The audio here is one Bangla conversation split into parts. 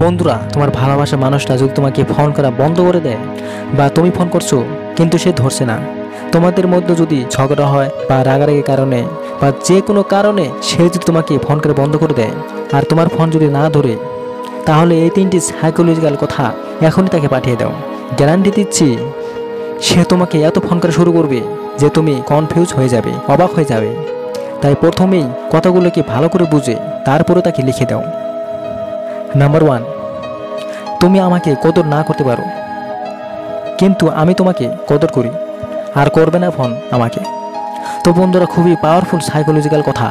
বন্ধুরা, তোমার ভালোবাসার মানুষটা যদি তোমাকে ফোন করা বন্ধ করে দেয় বা তুমি ফোন করছো কিন্তু সে ধরছে না, তোমাদের মধ্যে যদি ঝগড়া হয় বা রাগারাগির কারণে বা যে কোনো কারণে সে যদি তোমাকে ফোন করে বন্ধ করে দেয় আর তোমার ফোন যদি না ধরে, তাহলে এই 3টি সাইকোলজিক্যাল কথা এখনই তাকে পাঠিয়ে দাও। গ্যারান্টি দিচ্ছি সে তোমাকে এত ফোন করা শুরু করবে যে তুমি কনফিউজ হয়ে যাবে, অবাক হয়ে যাবে। তাই প্রথমেই কথাগুলোকে ভালো করে বুঝে তারপরে তাকে লিখে দাও। নাম্বার 1, তুমি আমাকে কদর না করতে পারো, কিন্তু আমি তোমাকে কদর করি, আর করবে না ফোন আমাকে। তো বন্ধুরা, খুবই পাওয়ারফুল সাইকোলজিক্যাল কথা।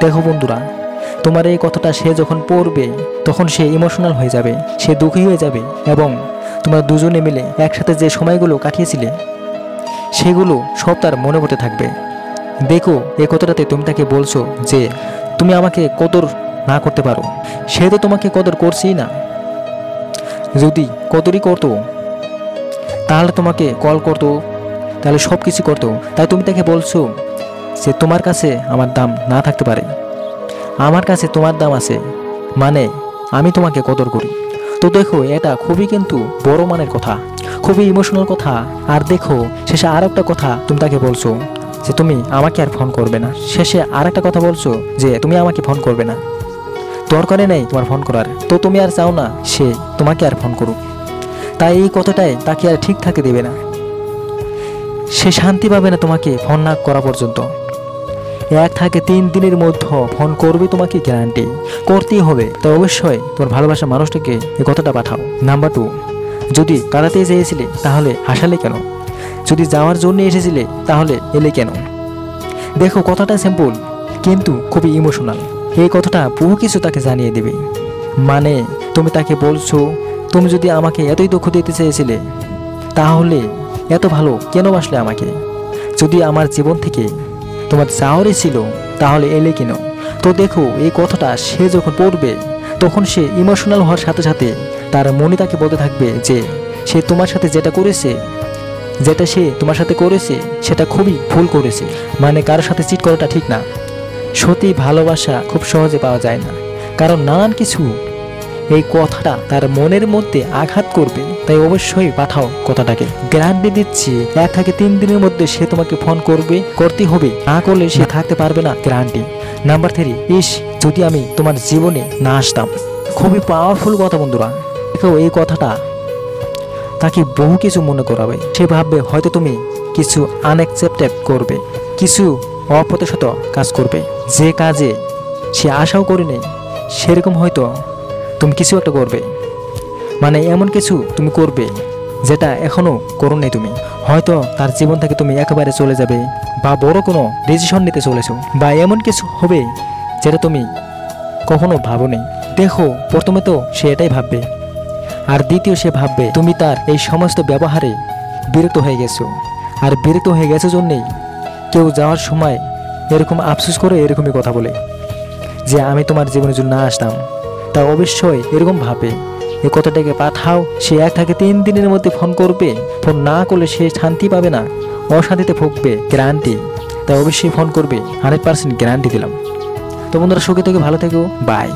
দেখো বন্ধুরা, তোমার এই কথাটা সে যখন পড়বে তখন সে ইমোশনাল হয়ে যাবে, সে দুঃখী হয়ে যাবে এবং তোমরা দুজনে মিলে একসাথে যে সময়গুলো কাটিয়েছিলে সেগুলো সব তার মনে পড়তে থাকবে। দেখো, এই কথাটাতে তুমি তাকে বলছো যে তুমি আমাকে কদর না করতে পারো। সে তো তোমাকে কদর করছেই না। যদি কদরই করতো তাহলে তোমাকে কল করতো, তাহলে সব কিছু করতো। তাই তুমি তাকে বলছো যে তোমার কাছে আমার দাম না থাকতে পারে, আমার কাছে তোমার দাম আছে, মানে আমি তোমাকে কদর করি। তো দেখো, এটা খুবই কিন্তু বড় মানের কথা, খুবই ইমোশনাল কথা। আর দেখো, শেষে আর একটা কথা তুমি তাকে বলছো যে তুমি আমাকে আর ফোন করবে না। শেষে আর একটা কথা বলছো যে তুমি আমাকে ফোন করবে না, দরকারে নেই তোমার ফোন করার। তো তুমি আর চাও না সে তোমাকে আর ফোন করুক। তাই এই কথাটাই তাকে আর ঠিক থাকতে দেবে না, সে শান্তি পাবে না তোমাকে ফোন না করা পর্যন্ত। 1 থেকে 3 দিনের মধ্যে ফোন করবে তোমাকে, গ্যারান্টি করতেই হবে। তো অবশ্যই তোমার ভালোবাসার মানুষটাকে এই কথাটা পাঠাও। নাম্বার 2, যদি কাঁদাতে চেয়েছিলে তাহলে হাসালে কেন? যদি যাওয়ার জন্য এসেছিলে তাহলে এলে কেন? দেখো, কথাটা সিম্পল কিন্তু খুবই ইমোশনাল। এই কথাটা বহু কিছু তাকে জানিয়ে দেবে। মানে তুমি তাকে বলছো, তুমি যদি আমাকে এতই দুঃখ দিতে চেয়েছিলে তাহলে এত ভালো কেন বাসলে আমাকে? যদি আমার জীবন থেকে তোমার যাওয়ারই ছিল তাহলে এলে কেন? তো দেখো, এই কথাটা সে যখন পড়বে তখন সে ইমোশনাল হওয়ার সাথে সাথে তার মনে তাকে বলতে থাকবে যে সে তোমার সাথে যেটা সে তোমার সাথে করেছে সেটা খুবই ভুল করেছে। মানে কারোর সাথে চিট করাটা ঠিক না। সত্যি ভালোবাসা খুব সহজে পাওয়া যায় না, কারণ নানান কিছু এই কথাটা তার মনের মধ্যে আঘাত করবে। তাই অবশ্যই পাঠাও কথাটাকে। গ্যারান্টি দিচ্ছি 1 থেকে 3 দিনের মধ্যে সে তোমাকে ফোন করতেই হবে, না করলে সে থাকতে পারবে না, গ্যারান্টি। নাম্বার 3, যদি আমি তোমার জীবনে না আসতাম। খুবই পাওয়ারফুল কথা বন্ধুরা। দেখো, এই কথাটা তাকে বহু কিছু মনে করাবে। সে ভাববে হয়তো তুমি কিছু আনএক্সেপ্টেড করবে, কিছু অপ্রত্যাশিত কাজ করবে, যে কাজে সে আশাও করেনি সেরকম হয়তো তুমি কিছু একটা করবে। মানে এমন কিছু তুমি করবে যেটা এখনো করোনি তুমি। হয়তো তার জীবন থেকে তুমি একেবারে চলে যাবে, বা বড় কোনো ডিসিশন নিতে চলেছো, বা এমন কিছু হবে যেটা তুমি কখনো ভাবোনি। দেখো, প্রথমে তো সে এটাই ভাববে, আর দ্বিতীয় সে ভাববে তুমি তার এই সমস্ত ব্যবহারে বিরক্ত হয়ে গেছো। আর বিরক্ত হয়ে গেছো জন্যেই কেউ যাওয়ার সময় এরকম আফসোস করে এরকমই কথা বলে যে আমি তোমার জীবনের জন্য না আসতাম। তা অবশ্যই এরকম ভাবে। এই কথাটাকে পাঠাও। সে 1 থেকে 3 দিনের মধ্যে ফোন করবে। ফোন না করলে সে শান্তি পাবে না, অশান্তিতে ভুগবে, গ্যারান্টি। তাই অবশ্যই ফোন করবে, 100% গ্যারান্টি দিলাম। তো বন্ধুরা, সুখে থেকে ভালো থেকো, বাই।